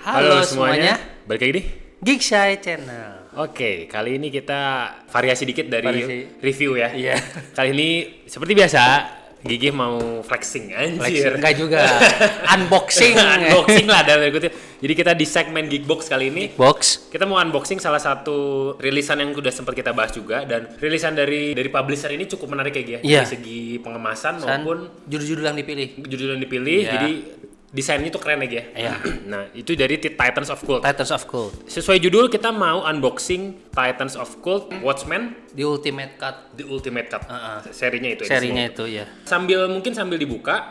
Halo semuanya, balik lagi nih. Geekshy Channel. Oke, kali ini kita variasi dikit dari Variasi. review ya. Iya. Kali ini seperti biasa, Gigi mau flexing anjir. Enggak juga. Unboxing. Unboxing lah dan berikutnya. Jadi kita di segmen Geekbox kali ini. Box. Kita mau unboxing salah satu rilisan yang udah sempat kita bahas juga, dan rilisan dari publisher ini cukup menarik ya Gi, Iya. dari segi pengemasan maupun judul-judul yang dipilih. judul yang dipilih. Iya. Jadi desainnya tuh keren ya Gi. Iya. Nah, itu dari Titans of Cult. Titans of Cult. Sesuai judul, kita mau unboxing Titans of Cult, Watchmen, The Ultimate Cut. The Ultimate Cut. Serinya itu. Serinya edisinya. itu ya. Sambil dibuka,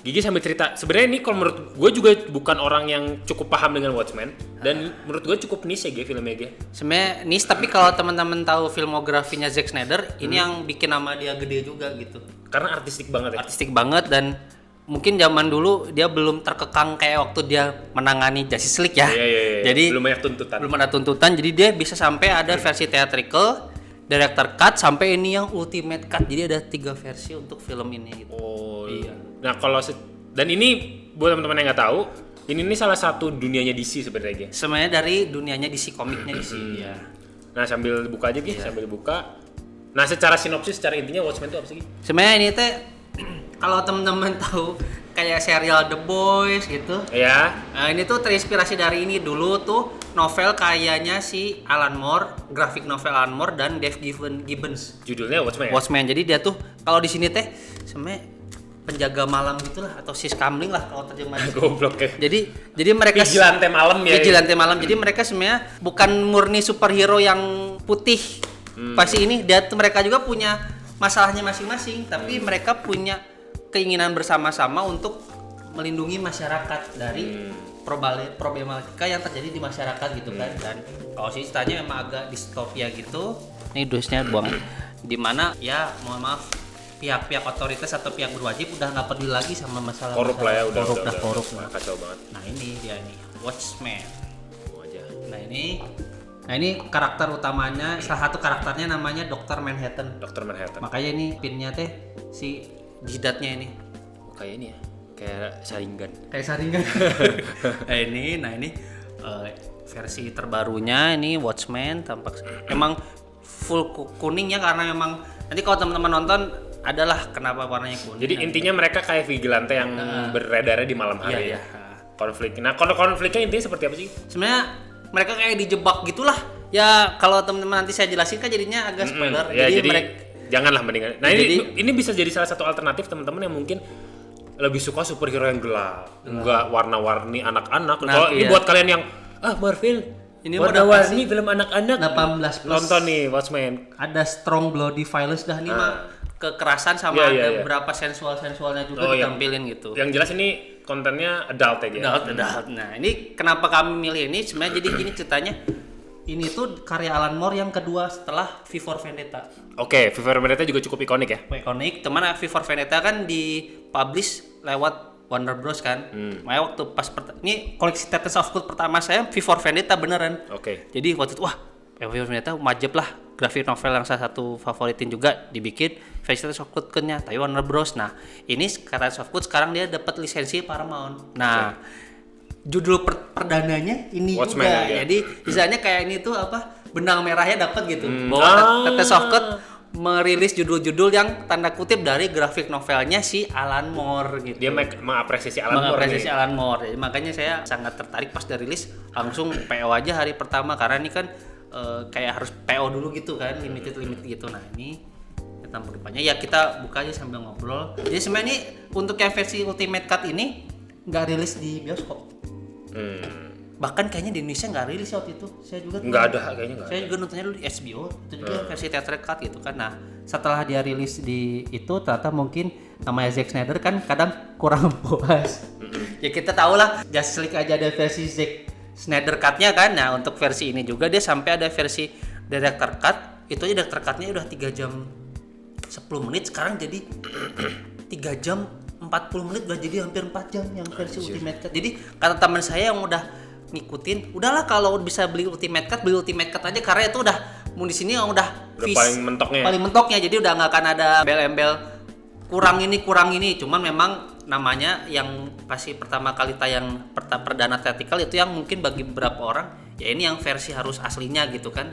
Gigi sambil cerita. Sebenarnya ini kalau menurut gue juga bukan orang yang cukup paham dengan Watchmen, dan menurut gue cukup niche ya filmnya Gi. Sebenarnya nis, tapi kalau teman-teman tahu filmografinya Zack Snyder, ini yang bikin nama dia gede juga gitu. Karena artistik banget ya. Artistik banget, dan mungkin zaman dulu dia belum terkekang kayak waktu dia menangani Justice League ya. Iya. Jadi belum banyak tuntutan. Belum ada tuntutan, jadi dia bisa sampai ada versi theatrical, director cut, sampai ini yang ultimate cut. Jadi ada 3 versi untuk film ini gitu. Oh Iya. Nah kalau dan ini buat teman-teman yang nggak tahu, ini salah satu dunianya DC sebenarnya Gi. Semuanya dari dunianya DC, komiknya DC ya. Nah sambil buka aja Gi, sambil buka. Nah secara sinopsis, secara intinya Watchmen itu apa sih Gi? Sebenarnya ini teh kalau teman-teman tahu kayak serial The Boys gitu. Ya. Nah, ini tuh terinspirasi dari ini dulu tuh novel kayaknya si Alan Moore, graphic novel Alan Moore dan Dave Gibbons. Judulnya Watchmen. Watchmen. Jadi dia tuh kalau di sini teh sebenarnya penjaga malam gitulah, atau siskamling lah kalau terjemahan. Goblok ya. Jadi mereka Vigilante malam ya. Vigilante malam. Jadi mereka sebenarnya bukan murni superhero yang putih. Pasti ini dia tuh mereka juga punya masalahnya masing-masing, tapi mereka punya keinginan bersama-sama untuk melindungi masyarakat dari problematika yang terjadi di masyarakat gitu kan. Dan kalau sih ceritanya memang agak distopia gitu. Ini dosnya buang. Dimana ya mohon maaf, pihak-pihak otoritas atau pihak berwajib udah nggak peduli lagi sama masalah Korup lah ya, udah korup. kacau banget. Nah ini dia nih, Watchmen. Aja. Nah ini karakter utamanya, salah satu karakternya namanya Dr. Manhattan. Dr. Manhattan. Makanya ini pinnya teh si jidatnya ini Kayak ini ya, kayak saringan. kayak saringan. nah ini versi terbarunya ini Watchmen, tampak emang full kuning ya, karena memang nanti kalau teman-teman nonton adalah kenapa warnanya kuning. Jadi intinya mereka kayak vigilante yang beredar di malam hari. Iya. Konflik. Nah, konfliknya intinya seperti apa sih? Sebenarnya mereka kayak dijebak gitulah. Ya kalau teman-teman nanti saya jelasin kan jadinya agak spoiler. Ya, jadi mereka janganlah mendingan. Nah, ini bisa jadi salah satu alternatif teman-teman yang mungkin lebih suka superhero yang gelap, enggak warna-warni anak-anak. Nah, Kalau ini iya. buat kalian yang Marvel Ini warna-warni film anak-anak, 18 plus. nonton nih Watchmen. Ada strong bloody violence dah nih mah, kekerasan sama Iya. ada beberapa sensualnya juga ditampilin gitu. Yang jelas ini kontennya adult ya. Adult. Nah, ini kenapa kami milih ini? Sebenarnya jadi gini ceritanya. Ini tuh karya Alan Moore yang kedua setelah V for Vendetta. Oke, V for Vendetta juga cukup ikonik ya. Ikonik, teman V for Vendetta kan dipublish lewat Warner Bros kan. Makanya waktu pas ini koleksi Titans of Cult pertama saya V for Vendetta beneran. Oke. Jadi waktu itu V for Vendetta wajib lah, graphic novel yang salah satu favoritin juga dibikin versi Titans of Cult-nya tapi Warner Bros. Nah, ini Titans of Cult sekarang dia dapat lisensi Paramount. Nah, judul perdananya ini Watchmen juga. ya. Jadi misalnya kayak ini tuh benang merahnya dapat gitu. Bahwa Titans of Cult merilis judul-judul yang tanda kutip dari grafik novelnya si Alan Moore gitu. Dia mengapresiasi Alan Moore. Alan Moore. Jadi makanya saya sangat tertarik pas dirilis langsung PO aja hari pertama, karena ini kan kayak harus PO dulu gitu kan, limited gitu. Nah, ini tampak depannya ya, kita buka aja sambil ngobrol. Jadi sebenarnya ini untuk yang versi Ultimate Cut ini nggak rilis di bioskop. Bahkan kayaknya di Indonesia nggak rilis waktu itu. Saya juga Nggak ada kayaknya nggak. Saya juga nontonnya dulu di HBO, itu juga versi theatrical cut gitu kan. Nah, setelah dia rilis di itu ternyata mungkin namanya Zack Snyder kan kadang kurang puas. Ya kita tahu lah, Justice League aja ada versi Zack Snyder cut-nya kan. Nah, untuk versi ini juga dia sampai ada versi director cut. Itu aja director cut-nya udah 3 jam 10 menit, sekarang jadi 3 jam 40 menit, udah jadi hampir 4 jam yang versi Ultimate Cut. Jadi kata teman saya yang udah ngikutin, udahlah kalau bisa beli Ultimate Cut aja, karena itu udah mau di sini udah paling mentoknya. Jadi udah nggak akan ada embel-embel kurang ini, cuman memang namanya yang pasti pertama kali tayang perdana teatrikal itu yang mungkin bagi beberapa orang ya ini yang versi harus aslinya gitu kan.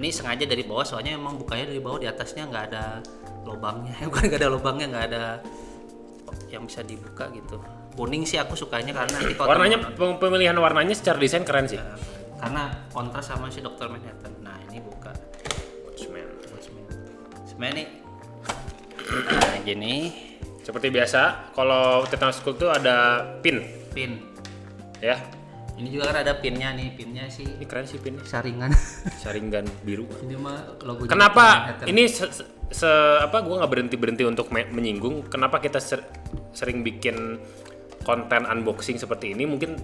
Ini sengaja dari bawah soalnya memang bukanya dari bawah, di atasnya nggak ada lubangnya. Bukan nggak ada lubangnya, nggak ada yang bisa dibuka gitu. Kuning sih aku sukanya karena nanti kalau Warnanya pemilihan warnanya secara desain keren sih. karena kontras sama si Dr. Manhattan. Nah ini buka Watchmen. sebenarnya nih nah gini Seperti biasa, kalau Tetanus School tuh ada pin, pin. ya. Ini juga kan ada pinnya nih, pinnya sih Ini keren sih pinnya. saringan. Sharingan biru. Ini mah logo. Kenapa ini gue nggak berhenti untuk menyinggung kenapa kita sering bikin konten unboxing seperti ini, mungkin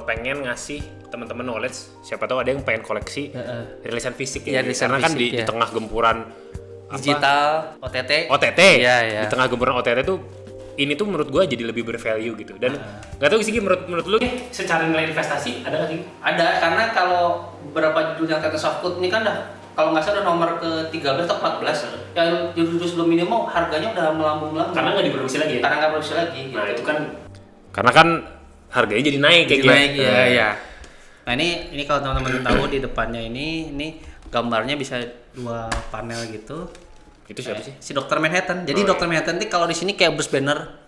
pengen ngasih teman-teman knowledge, siapa tahu ada yang pengen koleksi rilisan fisik ya, karena kan di tengah gempuran digital OTT. Di Iya. tengah gempuran OTT tuh ini tuh menurut gue jadi lebih bervalue gitu. Dan nggak tahu sih menurut lu secara nilai investasi ada nggak sih? Ada, karena kalau beberapa judul yang Tetanus Softcode ini kan dah kalau nggak salah udah nomor ke-13 atau 14. Yang judul sebelum ini mau harganya udah melambung-lambung. Karena nggak diproduksi lagi ya? Karena nggak produksi lagi. Nah gitu. itu kan karena kan harganya jadi naik kayak gitu. Naik ya. Nah ini kalau teman-teman tahu di depannya ini gambarnya bisa 2 panel gitu. Itu siapa sih? Si Dr. Manhattan. Jadi Dr. Manhattan ini kalau di sini kayak Bruce Banner.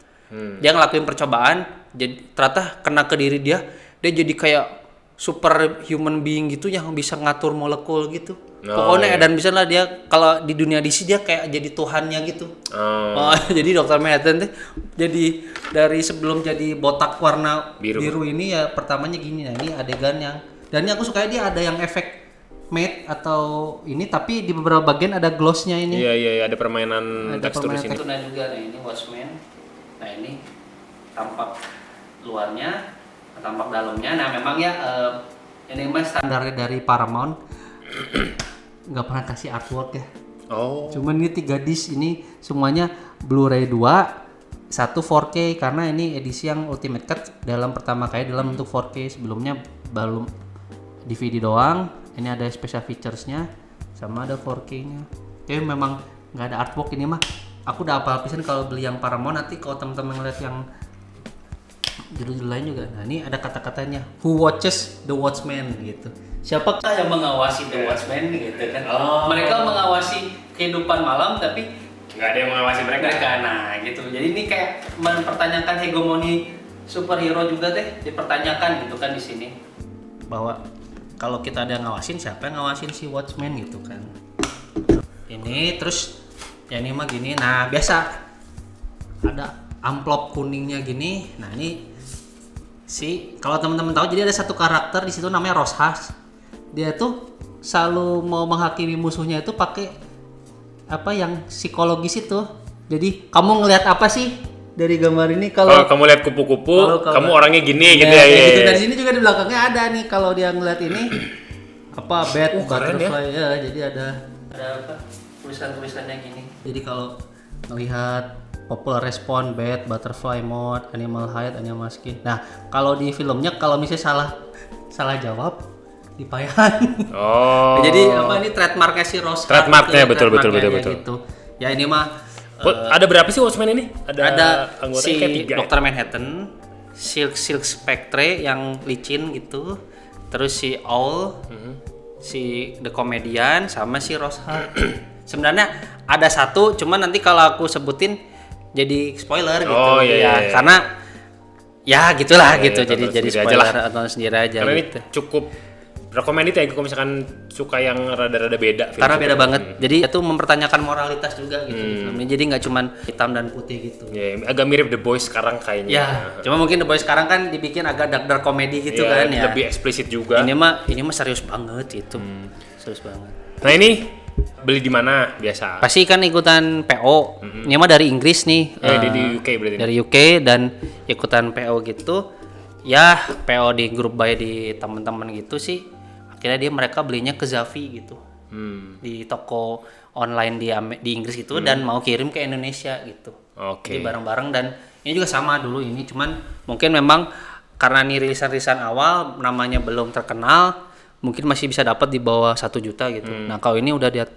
Dia ngelakuin percobaan, jadi ternyata kena ke diri dia jadi kayak super human being gitu yang bisa ngatur molekul gitu. Pokoknya dan bisa lah dia kalau di dunia DC dia kayak jadi tuhannya gitu. Jadi Dr. Manhattan tuh jadi dari sebelum jadi botak warna biru ini ya pertamanya gini. Nah ini adegan yang dan ini aku suka dia ada yang efek matte atau ini tapi di beberapa bagian ada glossnya ini. Iya ada permainan tekstur di sini. Nah juga nih ini Watchmen. Nah ini tampak luarnya, tampak dalamnya. Nah memang ya ini mah standarnya dari Paramount. Nggak pernah kasih artwork ya. Cuman ini 3 disc ini semuanya Blu-ray 2, 1 4K karena ini edisi yang Ultimate Cut dalam pertama kali dalam bentuk 4K, sebelumnya belum DVD doang. Ini ada special features-nya sama ada 4K-nya. Tapi memang nggak ada artwork ini mah. Aku udah apa-apisan kalau beli yang Paramount, nanti kalau teman-teman ngeliat yang judul-judul lain juga. Nah, ini ada kata-katanya. Who watches the Watchmen gitu. Siapakah yang mengawasi the Watchmen gitu kan? Mereka mengawasi kehidupan malam tapi nggak ada yang mengawasi mereka. Nah, gitu. Jadi ini kayak mempertanyakan hegemoni superhero juga deh, dipertanyakan gitu kan di sini. Bahwa kalau kita ada yang ngawasin, siapa yang ngawasin si Watchmen gitu kan. Ini terus ya ini mah gini. Nah, biasa ada amplop kuningnya gini. Nah, ini kalau teman-teman tahu jadi ada satu karakter di situ namanya Rorschach. Dia tuh selalu mau menghakimi musuhnya itu pakai apa yang psikologis itu. Jadi, kamu ngelihat apa sih dari gambar ini? Kalau kamu lihat kupu-kupu, kamu orangnya gini gitu ya. Gitu. Dan di sini juga di belakangnya ada nih kalau dia ngeliat ini apa bat butterfly ya. Jadi ada apa tulisannya gini. Jadi kalau melihat popular respon bat, butterfly mode, animal height, animal skin. Nah kalau di filmnya kalau misalnya salah jawab dipayahan. Jadi apa ini trademarknya si Rorschach. Trademarknya betul. Gitu. Ya ini mah. Ada berapa sih Watchmen ini? Ada anggota si kayak 3 Dr. Manhattan, Silk Spectre yang licin gitu, terus si Owl, si The Comedian, sama si Rorschach. Sebenarnya ada satu, cuman nanti kalau aku sebutin jadi spoiler gitu ya. Karena ya gitulah gitu, jadi spoiler atau sendiri aja. Karena gitu. Ini cukup recommended ya kalau misalkan suka yang rada-rada beda. Karena beda banget. Jadi itu mempertanyakan moralitas juga gitu di filmnya. Jadi nggak cuman hitam dan putih gitu. Ya, agak mirip The Boys sekarang kayaknya. Ya, cuma mungkin The Boys sekarang kan dibikin agak dark komedi gitu kan ya. Lebih eksplisit juga. Ini mah serius banget itu. Serius banget. Nah, ini beli di mana biasa? Pasti kan ikutan PO. Ini mah dari Inggris nih. Di UK berarti. Dari UK dan ikutan PO gitu. Ya, PO di grup buy di teman-teman gitu sih. Akhirnya mereka belinya ke Zavi gitu. Di toko online di Inggris gitu dan mau kirim ke Indonesia gitu. Jadi bareng-bareng dan ini juga sama dulu ini cuman mungkin memang karena ini rilisan awal namanya belum terkenal mungkin masih bisa dapat di bawah 1 juta gitu. Nah kalau ini udah di 1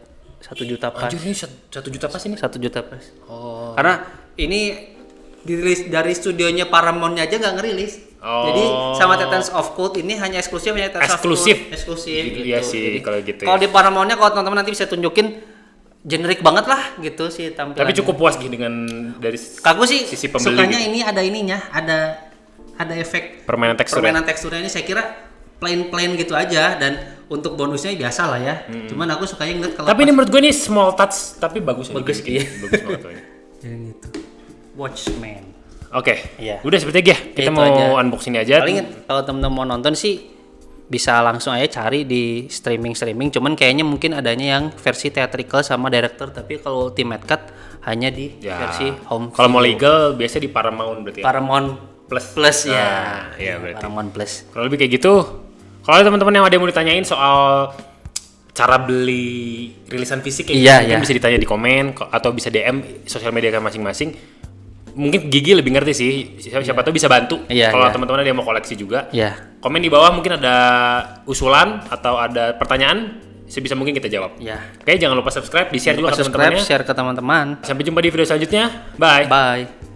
juta pas. Anjir ini 1 juta pas ini? 1 juta pas. Karena ini dirilis dari studionya Paramount-nya aja nggak ngerilis. Oh. Jadi sama Titans of Code ini hanya eksklusif Eksklusif gitu. Iya sih kalau gitu. Kalau di Paramount-nya kalau teman-teman nanti bisa tunjukin generik banget lah gitu sih tampilannya. Tapi cukup puas gitu dengan dari Kaku sih sisi pembeli. sukanya gitu. ini ada ininya, ada efek Permainan teksturnya ini saya kira plain gitu aja, dan untuk bonusnya biasa lah ya. Cuman aku sukanya ngeliat kalau Tapi ini menurut gue ini small touch tapi bagus. Bagus, ini. iya. Bagus banget tuh ini. yang itu. Watchmen. Oke. Iya. Udah seperti aja. Kita Itu mau aja. unboxing ini aja. Paling kalau temen-temen mau nonton sih bisa langsung aja cari di streaming. Cuman kayaknya mungkin adanya yang versi theatrical sama director, tapi kalau Ultimate Cut hanya di versi home. Kalau mau video. legal biasanya di Paramount berarti ya. Paramount Plus ya. Iya berarti. Paramount Plus. Kalau lebih kayak gitu, kalau ada teman-teman yang ada yang mau ditanyain soal cara beli rilisan fisik kayak Iya, gitu, mungkin iya. bisa ditanya di komen atau bisa DM sosial media kan masing-masing. Mungkin Gigi lebih ngerti sih, siapa tahu bisa bantu. Iya, Kalau iya. teman-teman ada yang mau koleksi juga, Ya. komen di bawah mungkin ada usulan atau ada pertanyaan, sebisa mungkin kita jawab. Ya. Oke, jangan lupa subscribe, di share juga ke Subscribe, teman-temannya. share ke teman-teman. Sampai jumpa di video selanjutnya. Bye. Bye.